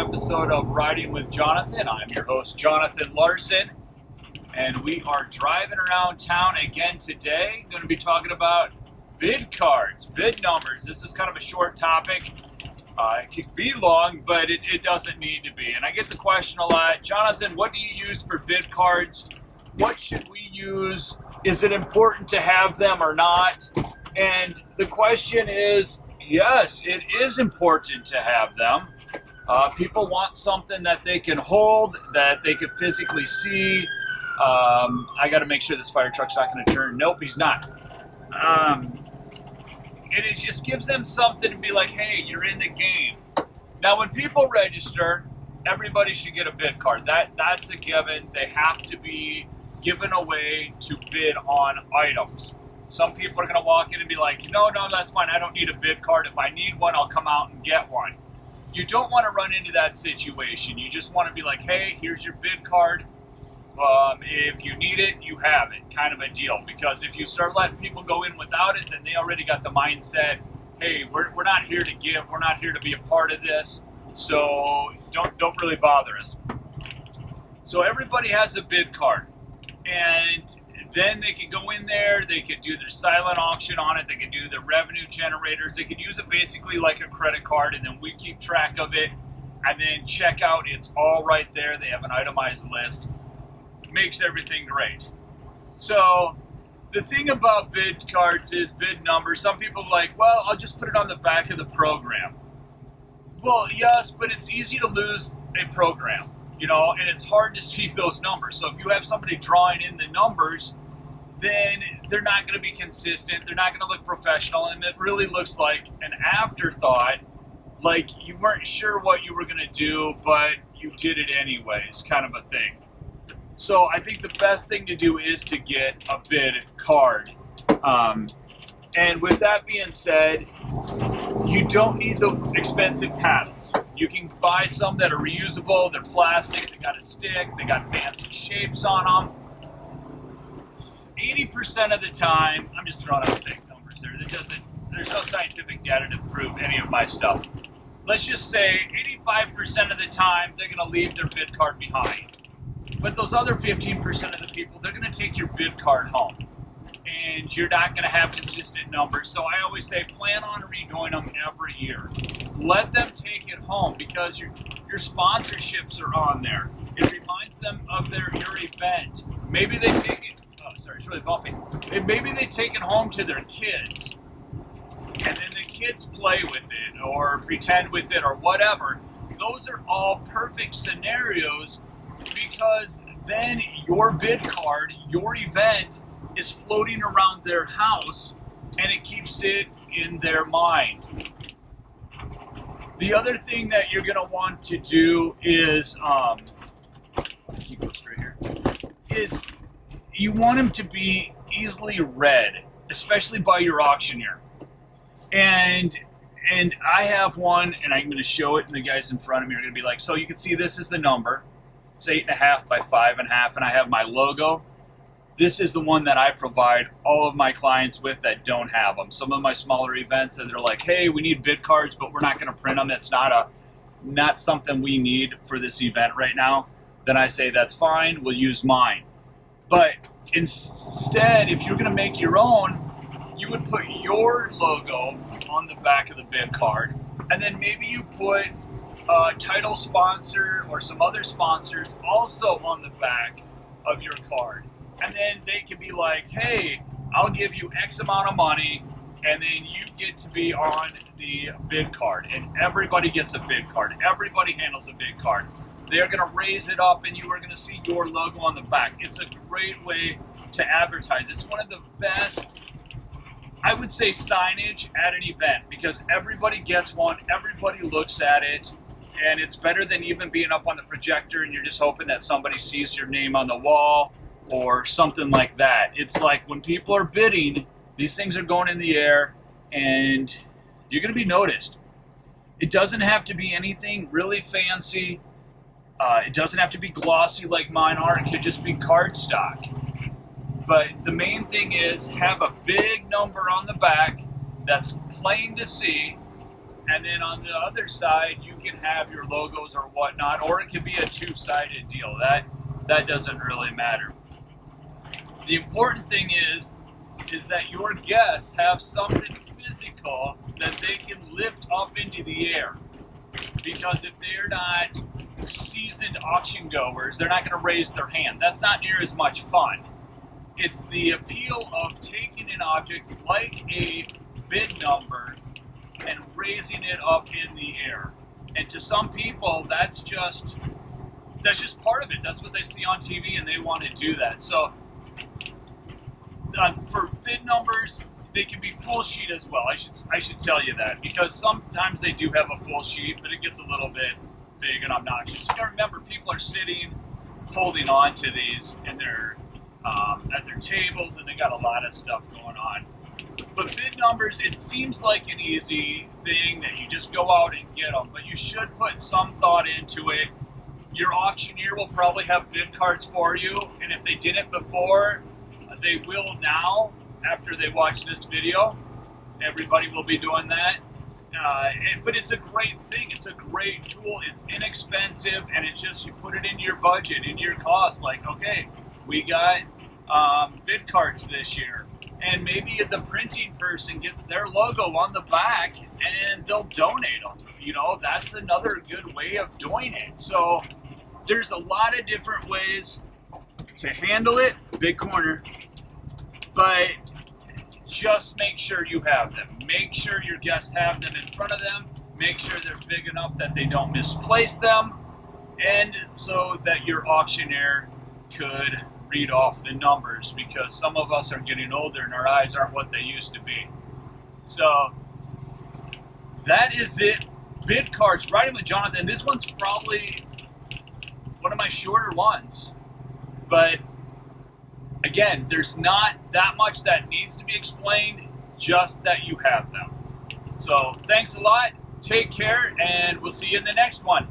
episode of Riding with Jonathan. I'm your host, Jonathan Larsen, and we are driving around town again today. Going to be talking about bid cards, bid numbers. This is kind of a short topic. It could be long, but it doesn't need to be. And I get the question a lot, Jonathan, what do you use for bid cards? What should we use? Is it important to have them or not? And the question is, yes, it is important to have them. People want something that they can hold, that they can physically see. I got to make sure this fire truck's not going to turn. Nope, he's not. And it just gives them something to be like, hey, you're in the game. Now, when people register, everybody should get a bid card. That's a given. They have to be given away to bid on items. Some people are going to walk in and be like, no, that's fine. I don't need a bid card. If I need one, I'll come out and get one. You don't want to run into that situation. You just want to be like, hey, here's your bid card. If you need it, you have it, kind of a deal. Because if you start letting people go in without it, then they already got the mindset, hey, we're not here to give. We're not here to be a part of this. So don't really bother us. So everybody has a bid card. And then they could go in there, they could do their silent auction on it, they could do the revenue generators, they could use it basically like a credit card, and then we keep track of it, and then check out, it's all right there, they have an itemized list. Makes everything great. So the thing about bid cards is bid numbers. Some people are like, well, I'll just put it on the back of the program. Well, yes, but it's easy to lose a program. And it's hard to see those numbers. So if you have somebody drawing in the numbers, then they're not going to be consistent. They're not going to look professional. And it really looks like an afterthought, like you weren't sure what you were going to do, but you did it anyways, kind of a thing. So I think the best thing to do is to get a bid card. And with that being said, you don't need the expensive paddles. You can buy some that are reusable, they're plastic, they got a stick, they got fancy shapes on them. 80% of the time, I'm just throwing out fake numbers there, there's no scientific data to prove any of my stuff. Let's just say 85% of the time, they're gonna leave their bid card behind. But those other 15% of the people, they're gonna take your bid card home. And you're not going to have consistent numbers. So I always say plan on redoing them every year. Let them take it home because your sponsorships are on there. It reminds them of your event. Maybe they take it, oh, sorry, it's really bumpy. Maybe they take it home to their kids. And then the kids play with it or pretend with it or whatever. Those are all perfect scenarios because then your bid card, your event, is floating around their house and it keeps it in their mind. The other thing that you're going to want to do is, you go straight here, is you want them to be easily read, especially by your auctioneer. And I have one, and I'm going to show it, and the guys in front of me are going to be like, so you can see this is the number. It's 8.5 by 5.5, and I have my logo. This is the one that I provide all of my clients with that don't have them. Some of my smaller events that they're like, hey, we need bid cards, but we're not going to print them. That's not something we need for this event right now. Then I say, that's fine, we'll use mine. But instead, if you're going to make your own, you would put your logo on the back of the bid card. And then maybe you put a title sponsor or some other sponsors also on the back of your card. And then they can be like, hey, I'll give you X amount of money, and then you get to be on the bid card. And everybody gets a bid card. Everybody handles a bid card. They're going to raise it up, and you are going to see your logo on the back. It's a great way to advertise. It's one of the best, I would say, signage at an event because everybody gets one. Everybody looks at it. And it's better than even being up on the projector and you're just hoping that somebody sees your name on the wall or something like that. It's like when people are bidding, these things are going in the air and you're going to be noticed. It doesn't have to be anything really fancy. It doesn't have to be glossy like mine are. It could just be cardstock. But the main thing is have a big number on the back that's plain to see And then on the other side, you can have your logos or whatnot, or it could be a two-sided deal. That doesn't really matter. The important thing is that your guests have something physical that they can lift up into the air. Because if they're not seasoned auction goers, they're not going to raise their hand. That's not near as much fun. It's the appeal of taking an object like a bid number and raising it up in the air. And to some people, that's just part of it. That's what they see on TV, and they want to do that. So for bid numbers, they can be full sheet as well. I should tell you that, because sometimes they do have a full sheet, but it gets a little bit big and obnoxious. You gotta remember, people are sitting, holding on to these in their at their tables, and they got a lot of stuff going on. But bid numbers, it seems like an easy thing that you just go out and get them, but you should put some thought into it. Your auctioneer will probably have bid cards for you, and if they didn't before, they will now after they watch this video. Everybody will be doing that. But it's a great thing. It's a great tool. It's inexpensive, and it's just, you put it in your budget, in your cost. Like, okay, we got bid cards this year, and maybe the printing person gets their logo on the back and they'll donate them. You know, that's another good way of doing it. So there's a lot of different ways to handle it. Big corner. But just make sure you have them. Make sure your guests have them in front of them. Make sure they're big enough that they don't misplace them, and so that your auctioneer could read off the numbers, because some of us are getting older and our eyes aren't what they used to be. So that is it. Bid cards, writing with Jonathan. This one's probably one of my shorter ones, but again, there's not that much that needs to be explained, just that you have them. So thanks a lot, take care, and we'll see you in the next one.